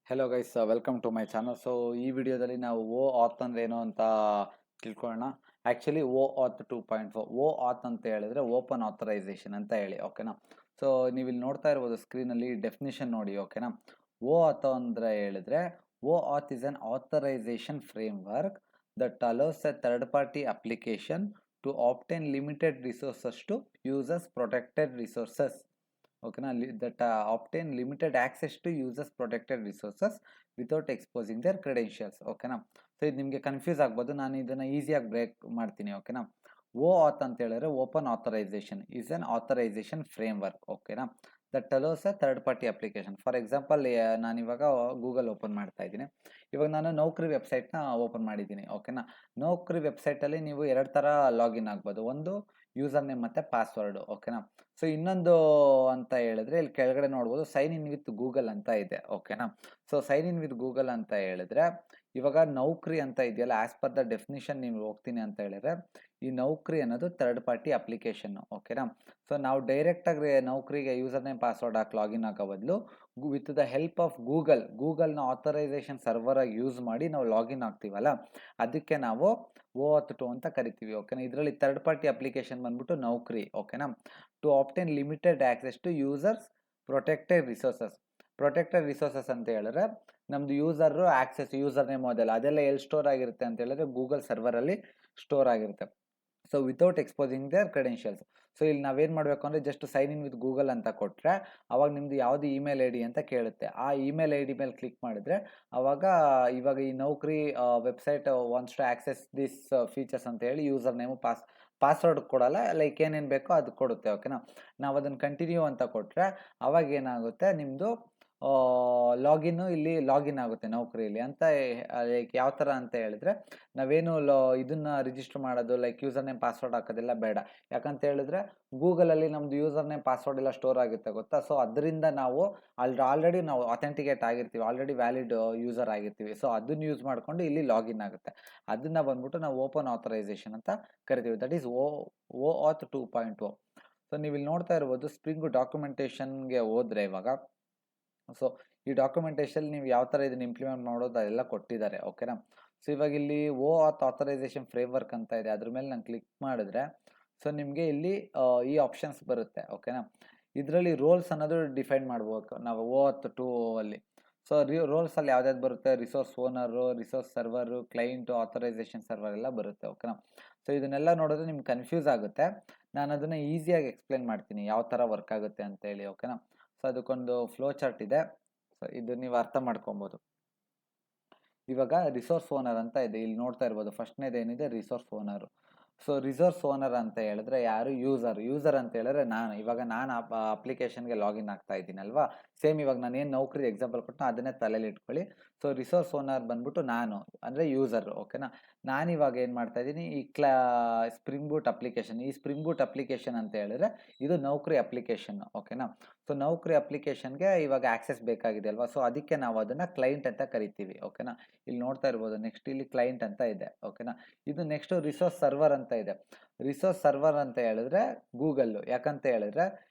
Hello guys, welcome to my channel. So ಈ ವಿಡಿಯೋದಲ್ಲಿ ನಾವು ಓ ಆತ್ ಅಂದ್ರೆ ಏನು ಅಂತ ತಿಳ್ಕೊಳ್ಳೋಣ. ಆ್ಯಕ್ಚುಲಿ ಓ ಆತ್ 2.4 ಓ ಆತ್ ಅಂತ ಹೇಳಿದ್ರೆ ಓಪನ್ ಆಥರೈಸೇಷನ್ ಅಂತ ಹೇಳಿ, ಓಕೆನಾ. ಸೊ ನೀವು ಇಲ್ಲಿ ನೋಡ್ತಾ ಇರ್ಬೋದು ಸ್ಕ್ರೀನಲ್ಲಿ ಡೆಫಿನಿಷನ್ ನೋಡಿ, ಓಕೆನಾ. ಓ ಆತ್ ಅಂದ್ರೆ ಹೇಳಿದ್ರೆ OAuth is an authorization framework that allows a third party application to obtain limited resources to users protected resources, ಓಕೆನಾ. That obtain limited access to users protected resources without exposing their credentials, ಓಕೆನಾ. So ಇದು ನಿಮಗೆ confuse ಆಗ್ಬೋದು, ನಾನು ಇದನ್ನು ಈಸಿಯಾಗಿ break ಮಾಡ್ತೀನಿ, ಓಕೆನಾ. ಓ ಆತ್ ಅಂತ ಹೇಳಿದ್ರೆ open authorization is an authorization framework, ಓಕೆನಾ, that allows a third party application. For example, ನಾನು ಇವಾಗ ಗೂಗಲ್ ಓಪನ್ ಮಾಡ್ತಾ ಇದ್ದೀನಿ. ಇವಾಗ ನಾನು ನೌಕರಿ ವೆಬ್ಸೈಟ್ನ ಓಪನ್ ಮಾಡಿದ್ದೀನಿ, ಓಕೆನಾ. ನೌಕರಿ ವೆಬ್ಸೈಟಲ್ಲಿ ನೀವು ಎರಡು ಥರ ಲಾಗಿನ್ ಆಗ್ಬೋದು. ಒಂದು ಯೂಸರ್ ನೇಮ್ ಮತ್ತು ಪಾಸ್ವರ್ಡು, ಓಕೆನಾ. ಸೊ ಇನ್ನೊಂದು ಅಂತ ಹೇಳಿದ್ರೆ ಇಲ್ಲಿ ಕೆಳಗಡೆ ನೋಡ್ಬೋದು ಸೈನ್ ಇನ್ ವಿತ್ ಗೂಗಲ್ ಅಂತ ಇದೆ, ಓಕೆನಾ. So sign in with Google ಅಂತ ಹೇಳಿದ್ರೆ ಇವಾಗ ನೌಕರಿ ಅಂತ ಇದೆಯಲ್ಲ, ಆಸ್ ಪರ್ ದ ಡೆಫಿನಿಷನ್ ನೀವು ಹೋಗ್ತೀನಿ ಅಂತ ಹೇಳಿದ್ರೆ ಈ ನೌಕರಿ ಅನ್ನೋದು ಥರ್ಡ್ ಪಾರ್ಟಿ ಅಪ್ಲಿಕೇಶನ್, ಓಕೆನಾ. ಸೊ ನಾವು ಡೈರೆಕ್ಟಾಗಿ ನೌಕರಿಗೆ ಯೂಸರ್ ನೇಮ್ ಪಾಸ್ವರ್ಡ್ ಹಾಕಿ ಲಾಗಿನ್ ಆಗೋ ಬದಲು ವಿತ್ ದ ಹೆಲ್ಪ್ ಆಫ್ ಗೂಗಲ್ನ ಆಥರೈಸೇಷನ್ ಸರ್ವರ್ ಆಗಿ ಯೂಸ್ ಮಾಡಿ ನಾವು ಲಾಗಿನ್ ಆಗ್ತೀವಲ್ಲ, ಅದಕ್ಕೆ ನಾವು ಓ ಆತ್ 2 ಅಂತ ಕರಿತೀವಿ, ಓಕೆನಾ. ಇದರಲ್ಲಿ ಥರ್ಡ್ ಪಾರ್ಟಿ ಅಪ್ಲಿಕೇಶನ್ ಬಂದ್ಬಿಟ್ಟು ನೌಕರಿ, ಓಕೆನಾ. To obtain limited access to users protected resources. Protected resources ಅಂತ ಹೇಳಿದ್ರೆ ನಮ್ದು ಯೂಸರ್ ಆಕ್ಸೆಸ್, ಯೂಸರ್ ನೇಮ್ ಅದೆಲ್ಲ ಎಲ್ಲಿ ಸ್ಟೋರ್ ಆಗಿರುತ್ತೆ ಅಂತ ಹೇಳಿದ್ರೆ ಗೂಗಲ್ ಸರ್ವರಲ್ಲಿ ಸ್ಟೋರ್ ಆಗಿರುತ್ತೆ. So without exposing their credentials. So ಇಲ್ಲಿ ನಾವೇನು ಮಾಡಬೇಕು ಅಂದರೆ just sign in with Google ಅಂತ ಕೊಟ್ಟರೆ ಅವಾಗ ನಿಮ್ಮದು ಯಾವುದು ಇಮೇಲ್ ಐ ಡಿ ಅಂತ ಕೇಳುತ್ತೆ. ಆ ಇಮೇಲ್ ಐ ಡಿ ಮೇಲೆ ಕ್ಲಿಕ್ ಮಾಡಿದರೆ ಅವಾಗ ಇವಾಗ ಈ Naukri website wants to access this features ಅಂತ ಹೇಳಿ ಯೂಸರ್ ನೇಮು ಪಾಸ್ವರ್ಡ್ ಕೊಡಲ್ಲ, ಲೈಕ್ ಏನೇನು ಬೇಕೋ ಅದು ಕೊಡುತ್ತೆ, ಓಕೆನಾ. ನಾವು ಅದನ್ನು ಕಂಟಿನ್ಯೂ ಅಂತ ಕೊಟ್ಟರೆ ಅವಾಗ ಏನಾಗುತ್ತೆ, ನಿಮ್ಮದು ಲಾಗಿನ್ನು ಇಲ್ಲಿ ಲಾಗಿನ್ ಆಗುತ್ತೆ ನೌಕರಿಯಲ್ಲಿ ಅಂತ. ಲೈಕ್ ಯಾವ ಥರ ಅಂತ ಹೇಳಿದ್ರೆ ನಾವೇನು ಇದನ್ನು ರಿಜಿಸ್ಟರ್ ಮಾಡೋದು ಲೈಕ್ ಯೂಸರ್ ನೇಮ್ ಪಾಸ್ವರ್ಡ್ ಹಾಕೋದೆಲ್ಲ ಬೇಡ. ಯಾಕಂತ ಹೇಳಿದ್ರೆ ಗೂಗಲಲ್ಲಿ ನಮ್ಮದು ಯೂಸರ್ ನೇಮ್ ಪಾಸ್ವರ್ಡ್ ಎಲ್ಲ ಸ್ಟೋರ್ ಆಗುತ್ತೆ, ಗೊತ್ತಾ. ಸೊ ಅದರಿಂದ ನಾವು ಆಲ್ರೆಡಿ ನಾವು ಅಥೆಂಟಿಕೇಟ್ ಆಗಿರ್ತೀವಿ, ಆಲ್ರೆಡಿ ವ್ಯಾಲಿಡ್ ಯೂಸರ್ ಆಗಿರ್ತೀವಿ. ಸೊ ಅದನ್ನು ಯೂಸ್ ಮಾಡಿಕೊಂಡು ಇಲ್ಲಿ ಲಾಗಿನ್ ಆಗುತ್ತೆ. ಅದನ್ನು ಬಂದ್ಬಿಟ್ಟು ನಾವು ಓಪನ್ ಆಥರೈಸೇಷನ್ ಅಂತ ಕರಿತೀವಿ. ದಟ್ ಈಸ್ ಓ ಆತ್ 2.0. ಸೊ ನೀವು ಇಲ್ಲಿ ನೋಡ್ತಾ ಇರ್ಬೋದು ಸ್ಪ್ರಿಂಗ್ ಡಾಕ್ಯುಮೆಂಟೇಷನ್ಗೆ ಹೋದರೆ ಇವಾಗ, ಸೊ ಈ ಡಾಕ್ಯುಮೆಂಟೇಷನ್ ನೀವು ಯಾವ ಥರ ಇದನ್ನು ಇಂಪ್ಲಿಮೆಂಟ್ ಮಾಡೋದು ಅದೆಲ್ಲ ಕೊಟ್ಟಿದ್ದಾರೆ, ಓಕೆನಾ. ಸೊ ಇವಾಗ ಇಲ್ಲಿ ಓ ಆತ್ ಆಥರೈಸೇಷನ್ ಫ್ರೇಮ್ ವರ್ಕ್ ಅಂತ ಇದೆ, ಅದ್ರ ಮೇಲೆ ನಾನು ಕ್ಲಿಕ್ ಮಾಡಿದ್ರೆ ಸೊ ನಿಮಗೆ ಇಲ್ಲಿ ಈ ಆಪ್ಷನ್ಸ್ ಬರುತ್ತೆ, ಓಕೆನಾ. ಇದರಲ್ಲಿ ರೋಲ್ಸ್ ಅನ್ನೋದು ಡಿಫೈನ್ ಮಾಡ್ಬೇಕು ನಾವು ಓ ಆತ್ 2 ಅಲ್ಲಿ. ಸೊ ರೋಲ್ಸಲ್ಲಿ ಯಾವ್ದಾದ್ರು ಬರುತ್ತೆ, resource owner, resource server, client, authorization server ಎಲ್ಲ ಬರುತ್ತೆ, ಓಕೆನಾ. ಸೊ ಇದನ್ನೆಲ್ಲ ನೋಡಿದ್ರೆ ನಿಮ್ಗೆ ಕನ್ಫ್ಯೂಸ್ ಆಗುತ್ತೆ. ನಾನು ಅದನ್ನು ಈಸಿಯಾಗಿ ಎಕ್ಸ್ಪ್ಲೇನ್ ಮಾಡ್ತೀನಿ ಯಾವ ಥರ ವರ್ಕ್ ಆಗುತ್ತೆ ಅಂತೇಳಿ, ಓಕೆನಾ. ಸೊ ಅದಕ್ಕೊಂದು ಫ್ಲೋ ಚಾರ್ಟ್ ಇದೆ, ಸೊ ಇದು ನೀವು ಅರ್ಥ ಮಾಡ್ಕೊಬೋದು. ಇವಾಗ ರಿಸೋರ್ಸ್ ಓನರ್ ಅಂತ ಇದೆ, ಇಲ್ಲಿ ನೋಡ್ತಾ ಇರ್ಬೋದು ಫಸ್ಟ್ನೇದೇನಿದೆ resource owner. So resource owner ಅಂತ ಹೇಳಿದ್ರೆ ಯಾರು, ಯೂಸರ್ ಅಂತ ಹೇಳಿದ್ರೆ ಇವಾಗ ನಾನು ಅಪ್ಲಿಕೇಶನ್ಗೆ ಲಾಗಿನ್ ಆಗ್ತಾ ಇದ್ದೀನಲ್ವಾ, ಸೇಮ್ ಇವಾಗ ನಾನು ಏನು ನೌಕರಿ ಎಕ್ಸಾಂಪಲ್ ಕೊಟ್ಟು ಅದನ್ನೇ ತಲೆಯಲ್ಲಿ ಇಟ್ಕೊಳ್ಳಿ. ಸೊ ರಿಸೋರ್ಸ್ ಓನರ್ ಬಂದ್ಬಿಟ್ಟು ನಾನು ಅಂದರೆ ಯೂಸರ್, ಓಕೆನಾ. ನಾನಿವಾಗ ಏನು ಮಾಡ್ತಾ ಇದ್ದೀನಿ, ಈ ಸ್ಪ್ರಿಂಗ್ ಬೂಟ್ ಅಪ್ಲಿಕೇಶನ್, ಈ ಸ್ಪ್ರಿಂಗ್ ಬೂಟ್ ಅಪ್ಲಿಕೇಶನ್ ಅಂತ ಹೇಳಿದ್ರೆ ಇದು ನೌಕರಿ ಅಪ್ಲಿಕೇಶನ್, ಓಕೆನಾ. ಸೊ ನೌಕರಿ ಅಪ್ಲಿಕೇಶನ್ಗೆ ಇವಾಗ ಆಕ್ಸೆಸ್ ಬೇಕಾಗಿದೆ ಅಲ್ವಾ, ಸೊ ಅದಕ್ಕೆ ನಾವು ಅದನ್ನು ಕ್ಲೈಂಟ್ ಅಂತ ಕರಿತೀವಿ, ಓಕೆನಾ. ಇಲ್ಲಿ ನೋಡ್ತಾ ಇರ್ಬೋದು ನೆಕ್ಸ್ಟ್ ಇಲ್ಲಿ ಕ್ಲೈಂಟ್ ಅಂತ ಇದೆ, ಓಕೆನಾ. ಇದು ನೆಕ್ಸ್ಟ್ ರಿಸೋರ್ಸ್ ಸರ್ವರ್ ಅಂತ ಇದೆ. ರಿಸೋರ್ಸ್ ಸರ್ವರ್ ಅಂತ ಹೇಳಿದ್ರೆ ಗೂಗಲ್, ಯಾಕಂತ ಹೇಳಿದ್ರೆ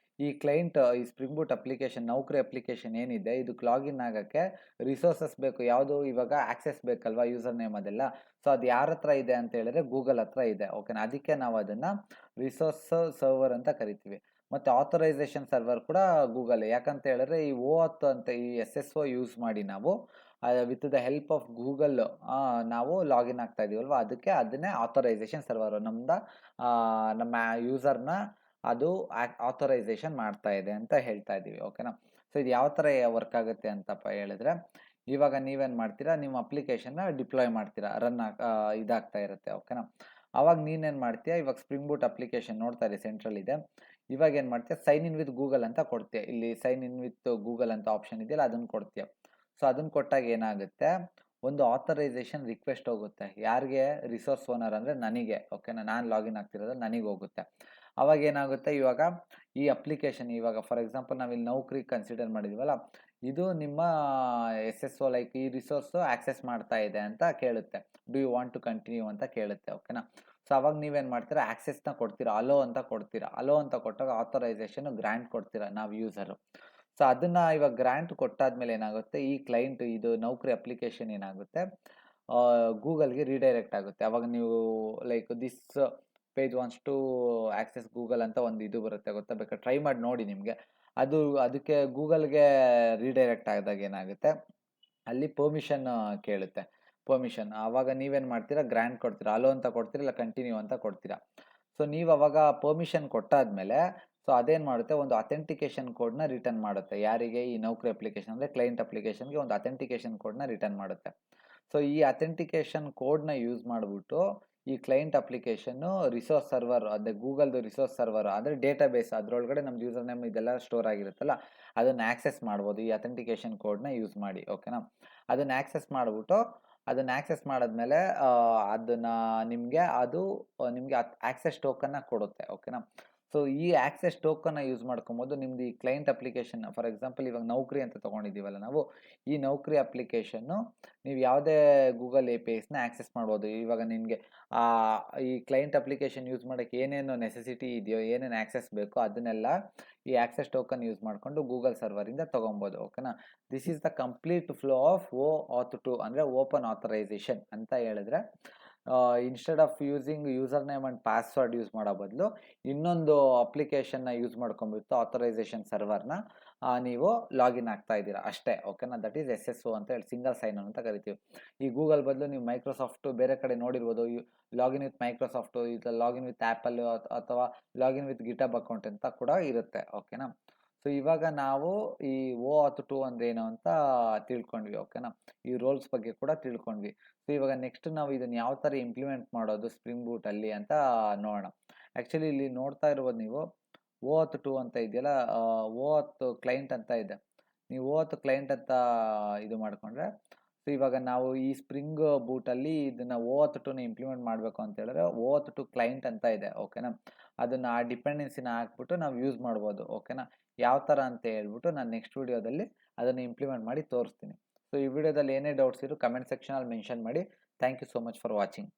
ಈ ಕ್ಲೈಂಟ್, ಈ ಸ್ಪ್ರಿಂಗ್ ಬೂಟ್ ಅಪ್ಲಿಕೇಶನ್ ನೌಕರಿ ಅಪ್ಲಿಕೇಶನ್ ಏನಿದೆ ಇದಕ್ಕೆ ಲಾಗಿನ್ ಆಗೋಕ್ಕೆ ರಿಸೋರ್ಸಸ್ ಬೇಕು, ಯಾವುದು ಇವಾಗ ಆಕ್ಸೆಸ್ ಬೇಕಲ್ವಾ ಯೂಸರ್ ನೇಮ್ ಅದೆಲ್ಲ. ಸೊ ಅದು ಯಾರ ಹತ್ರ ಇದೆ ಅಂತ ಹೇಳಿದ್ರೆ ಗೂಗಲ್ ಹತ್ರ ಇದೆ, ಓಕೆನಾ. ಅದಕ್ಕೆ ನಾವು ಅದನ್ನು ರಿಸೋರ್ಸ್ ಸರ್ವರ್ ಅಂತ ಕರಿತೀವಿ. ಮತ್ತು ಆಥರೈಸೇಷನ್ ಸರ್ವರ್ ಕೂಡ ಗೂಗಲ್, ಯಾಕಂತ ಹೇಳಿದ್ರೆ ಈ ಓ ಆತ್ ಅಂತ ಈ SSO ಯೂಸ್ ಮಾಡಿ ನಾವು with the help of Google ನಾವು ಲಾಗಿನ್ ಆಗ್ತಾ ಇದೀವಲ್ವ, ಅದಕ್ಕೆ ಅದನ್ನೇ ಆಥರೈಸೇಷನ್ ಸರ್ವರ್ ನಮ್ಮ ಯೂಸರ್ನ ಅದು ಆಥರೈಸೇಷನ್ ಮಾಡ್ತಾ ಇದೆ ಅಂತ ಹೇಳ್ತಾ ಇದ್ದೀವಿ, ಓಕೆನಾ. ಸೊ ಇದು ಯಾವ ಥರ ವರ್ಕ್ ಆಗುತ್ತೆ ಅಂತಪ್ಪ ಹೇಳಿದ್ರೆ ಇವಾಗ ನೀವೇನು ಮಾಡ್ತೀರಾ, ನಿಮ್ಮ ಅಪ್ಲಿಕೇಶನ್ನ ಡಿಪ್ಲಾಯ್ ಮಾಡ್ತೀರಾ, ಇದಾಗ್ತಾ ಇರುತ್ತೆ, ಓಕೆನಾ. ಅವಾಗ ನೀನೇನು ಮಾಡ್ತೀಯ, ಇವಾಗ ಸ್ಪ್ರಿಂಗ್ ಬೂಟ್ ಅಪ್ಲಿಕೇಶನ್ ನೋಡ್ತಾ ಇರಿ ಸೆಂಟ್ರಲ್ ಇದೆ. ಇವಾಗ ಏನು ಮಾಡ್ತೀಯ, ಸೈನ್ ಇನ್ ವಿತ್ ಗೂಗಲ್ ಅಂತ ಕೊಡ್ತೀಯ, ಇಲ್ಲಿ ಸೈನ್ ಇನ್ ವಿತ್ ಗೂಗಲ್ ಅಂತ ಆಪ್ಷನ್ ಇದೆಯಲ್ಲ ಅದನ್ನು ಕೊಡ್ತೀಯ. ಸೊ ಅದನ್ನು ಕೊಟ್ಟಾಗ ಏನಾಗುತ್ತೆ, ಒಂದು ಆಥರೈಸೇಷನ್ ರಿಕ್ವೆಸ್ಟ್ ಹೋಗುತ್ತೆ, ಯಾರಿಗೆ, ರಿಸೋರ್ಸ್ ಓನರ್ ಅಂದರೆ ನನಗೆ, ಓಕೆನಾ. ನಾನು ಲಾಗಿನ್ ಆಗ್ತಿರೋದು ನನಗೆ ಹೋಗುತ್ತೆ. ಅವಾಗ ಏನಾಗುತ್ತೆ, ಇವಾಗ ಈ ಅಪ್ಲಿಕೇಶನ್ ಇವಾಗ ಫಾರ್ ಎಕ್ಸಾಂಪಲ್ ನಾವಿಲ್ಲಿ ನೌಕರಿ ಕನ್ಸಿಡರ್ ಮಾಡಿದ್ವಲ್ಲ, ಇದು ನಿಮ್ಮ SSO ಲೈಕ್ ಈ ರಿಸೋರ್ಸು ಆಕ್ಸೆಸ್ ಮಾಡ್ತಾ ಇದೆ ಅಂತ ಕೇಳುತ್ತೆ, do you want to continue ಅಂತ ಕೇಳುತ್ತೆ, ಓಕೆನಾ. ಸೊ ಅವಾಗ ನೀವೇನು ಮಾಡ್ತೀರಾ, ಆಕ್ಸೆಸ್ನ ಕೊಡ್ತೀರಾ, ಅಲೋ ಅಂತ ಕೊಡ್ತೀರಾ. ಅಲೋ ಅಂತ ಕೊಟ್ಟಾಗ ಆಥರೈಸೇಷನ್ ಗ್ರ್ಯಾಂಟ್ ಕೊಡ್ತೀರಾ ನಾವು ಯೂಸರು. ಸೊ ಅದನ್ನ ಇವಾಗ ಗ್ರಾಂಟ್ ಕೊಟ್ಟಾದ್ಮೇಲೆ ಏನಾಗುತ್ತೆ, ಈ ಕ್ಲೈಂಟ್ ಇದು ನೌಕರಿ ಅಪ್ಲಿಕೇಶನ್ ಏನಾಗುತ್ತೆ ಗೂಗಲ್ಗೆ ರೀಡೈರೆಕ್ಟ್ ಆಗುತ್ತೆ. ಅವಾಗ ನೀವು like this page wants to access Google ಅಂತ ಒಂದು ಇದು ಬರುತ್ತೆ ಗೊತ್ತಾ, ಬೇಕಾದ್ರೆ ಟ್ರೈ ಮಾಡಿ ನೋಡಿ ನಿಮಗೆ. ಅದಕ್ಕೆ ಗೂಗಲ್ಗೆ ರೀಡೈರೆಕ್ಟ್ ಆದಾಗ ಏನಾಗುತ್ತೆ, ಅಲ್ಲಿ ಪರ್ಮಿಷನ್ ಕೇಳುತ್ತೆ. ಪರ್ಮಿಷನ್ ಆವಾಗ ನೀವೇನು ಮಾಡ್ತೀರಾ, ಗ್ರಾಂಟ್ ಕೊಡ್ತೀರಾ, ಅಲೋ ಅಂತ ಕೊಡ್ತೀರಾ, ಇಲ್ಲ ಕಂಟಿನ್ಯೂ ಅಂತ ಕೊಡ್ತೀರಾ. ಸೊ ನೀವು ಅವಾಗ ಪರ್ಮಿಷನ್ ಕೊಟ್ಟಾದ್ಮೇಲೆ ಸೊ ಅದೇನು ಮಾಡುತ್ತೆ, ಒಂದು ಅಥೆಂಟಿಕೇಶನ್ ಕೋಡ್ನ ರಿಟರ್ನ್ ಮಾಡುತ್ತೆ. ಯಾರಿಗೆ, ಈ ನೌಕರಿ ಅಪ್ಲಿಕೇಶನ್ ಅಂದರೆ ಕ್ಲೈಂಟ್ ಅಪ್ಲಿಕೇಶನ್ಗೆ ಒಂದು ಅಥೆಂಟಿಕೇಶನ್ ಕೋಡ್ನ ರಿಟರ್ನ್ ಮಾಡುತ್ತೆ. ಸೊ ಈ ಅಥೆಂಟಿಕೇಶನ್ ಕೋಡ್ನ ಯೂಸ್ ಮಾಡಿಬಿಟ್ಟು ಈ ಕ್ಲೈಂಟ್ ಅಪ್ಲಿಕೇಶನ್ನು ರಿಸೋರ್ಸ್ ಸರ್ವರ್, ಅದೇ ಗೂಗಲ್ದು ರಿಸೋರ್ಸ್ ಸರ್ವರ್ ಅಂದರೆ ಡೇಟಾ ಬೇಸ್, ಅದರೊಳಗಡೆ ನಮ್ದು ಯೂಸರ್ ನೇಮ್ ಇದೆಲ್ಲ ಸ್ಟೋರ್ ಆಗಿರುತ್ತಲ್ಲ, ಅದನ್ನು ಆಕ್ಸೆಸ್ ಮಾಡ್ಬೋದು ಈ ಅಥೆಂಟಿಕೇಶನ್ ಕೋಡ್ನ ಯೂಸ್ ಮಾಡಿ. ಓಕೆನಾ, ಅದನ್ನು ಆಕ್ಸೆಸ್ ಮಾಡಿಬಿಟ್ಟು ಅದನ್ನು ಆಕ್ಸೆಸ್ ಮಾಡಿದ್ಮೇಲೆ ಅದನ್ನು ನಿಮಗೆ ಆಕ್ಸೆಸ್ ಟೋಕನ್ನ ಕೊಡುತ್ತೆ. ಓಕೆನಾ, ಸೊ ಈ ಆಕ್ಸೆಸ್ ಟೋಕನ್ನ ಯೂಸ್ ಮಾಡ್ಕೊಬೋದು ನಿಮ್ದು ಈ ಕ್ಲೈಂಟ್ ಅಪ್ಲಿಕೇಶನ್. ಫಾರ್ ಎಕ್ಸಾಂಪಲ್ ಇವಾಗ ನೌಕರಿ ಅಂತ ತೊಗೊಂಡಿದ್ದೀವಲ್ಲ ನಾವು, ಈ ನೌಕರಿ ಅಪ್ಲಿಕೇಶನ್ನು ನೀವು ಯಾವುದೇ ಗೂಗಲ್ ಎ ಪಿ ಐಸ್ನ ಆಕ್ಸೆಸ್ ಮಾಡ್ಬೋದು. ಇವಾಗ ನಿಮಗೆ ಈ ಕ್ಲೈಂಟ್ ಅಪ್ಲಿಕೇಶನ್ ಯೂಸ್ ಮಾಡೋಕ್ಕೆ ಏನೇನು ನೆಸೆಸಿಟಿ ಇದೆಯೋ, ಏನೇನು ಆಕ್ಸೆಸ್ ಬೇಕೋ ಅದನ್ನೆಲ್ಲ ಈ ಆಕ್ಸೆಸ್ ಟೋಕನ್ ಯೂಸ್ ಮಾಡಿಕೊಂಡು ಗೂಗಲ್ ಸರ್ವರಿಂದ ತೊಗೊಬೋದು. ಓಕೆನಾ, this is the complete flow of OAuth2 ಅಂದರೆ ಓಪನ್ ಆಥರೈಸೇಷನ್ ಅಂತ ಹೇಳಿದ್ರೆ. Instead of using user name and password use ಮಾಡೋ ಬದಲು ಇನ್ನೊಂದು ಅಪ್ಲಿಕೇಶನ್ನ ಯೂಸ್ ಮಾಡ್ಕೊಂಡ್ಬಿಟ್ಟು ಆಥರೈಸೇಷನ್ ಸರ್ವರ್ನ ನೀವು ಲಾಗಿನ್ ಆಗ್ತಾ ಇದ್ದೀರಾ ಅಷ್ಟೇ. ಓಕೆನಾ, ದಟ್ ಈಸ್ SSO ಅಂತ ಹೇಳಿ ಸಿಂಗಲ್ ಸೈನ್ ಆನ್ ಅಂತ ಕರಿತೀವಿ. ಈ ಗೂಗಲ್ ಬದಲು ನೀವು ಮೈಕ್ರೋಸಾಫ್ಟು ಬೇರೆ ಕಡೆ ನೋಡಿರ್ಬೋದು, ಲಾಗಿನ್ ವಿತ್ ಮೈಕ್ರೋಸಾಫ್ಟು, ಇಲ್ಲ ಲಾಗಿನ್ ವಿತ್ ಆ್ಯಪಲ್ ಅಥವಾ ಲಾಗಿನ್ ವಿತ್ ಗಿಟಬ್ ಅಕೌಂಟ್ ಅಂತ ಕೂಡ ಇರುತ್ತೆ. ಓಕೆನಾ, ಸೊ ಇವಾಗ ನಾವು ಈ OAuth2 ಅಂದ್ರೆ ಏನು ಅಂತ ತಿಳ್ಕೊಂಡ್ವಿ. ಓಕೆನಾ, ಈ ರೋಲ್ಸ್ ಬಗ್ಗೆ ಕೂಡ ತಿಳ್ಕೊಂಡ್ವಿ. ಸೊ ಇವಾಗ ನೆಕ್ಸ್ಟ್ ನಾವು ಇದನ್ನು ಯಾವ ಥರ ಇಂಪ್ಲಿಮೆಂಟ್ ಮಾಡೋದು ಸ್ಪ್ರಿಂಗ್ ಬೂಟಲ್ಲಿ ಅಂತ ನೋಡೋಣ. ಆ್ಯಕ್ಚುಲಿ ಇಲ್ಲಿ ನೋಡ್ತಾ ಇರ್ಬೋದು ನೀವು, OAuth2 ಅಂತ ಇದೆಯಲ್ಲ, OAuth ಕ್ಲೈಂಟ್ ಅಂತ ಇದೆ. ನೀವು OAuth ಕ್ಲೈಂಟ್ ಅಂತ ಇದು ಮಾಡಿಕೊಂಡ್ರೆ, ಸೊ ಇವಾಗ ನಾವು ಈ ಸ್ಪ್ರಿಂಗ್ ಬೂಟಲ್ಲಿ ಇದನ್ನು OAuth2ನ ಇಂಪ್ಲಿಮೆಂಟ್ ಮಾಡಬೇಕು ಅಂತ ಹೇಳಿದ್ರೆ OAuth2 ಕ್ಲೈಂಟ್ ಅಂತ ಇದೆ. ಓಕೆನಾ, ಅದನ್ನು ಆ ಡಿಪೆಂಡೆನ್ಸಿನ ಹಾಕ್ಬಿಟ್ಟು ನಾವು ಯೂಸ್ ಮಾಡ್ಬೋದು. ಓಕೆನಾ, ಯಾವ ಥರ ಅಂತ ಹೇಳ್ಬಿಟ್ಟು ನಾನು ನೆಕ್ಸ್ಟ್ ವೀಡಿಯೋದಲ್ಲಿ ಅದನ್ನು ಇಂಪ್ಲಿಮೆಂಟ್ ಮಾಡಿ ತೋರಿಸ್ತೀನಿ. ಸೊ ಈ ವಿಡಿಯೋದಲ್ಲಿ ಏನೇ ಡೌಟ್ಸ್ ಇರೋ ಕಮೆಂಟ್ ಸೆಕ್ಷನಲ್ಲಿ ಮೆನ್ಷನ್ ಮಾಡಿ. Thank you so much for watching.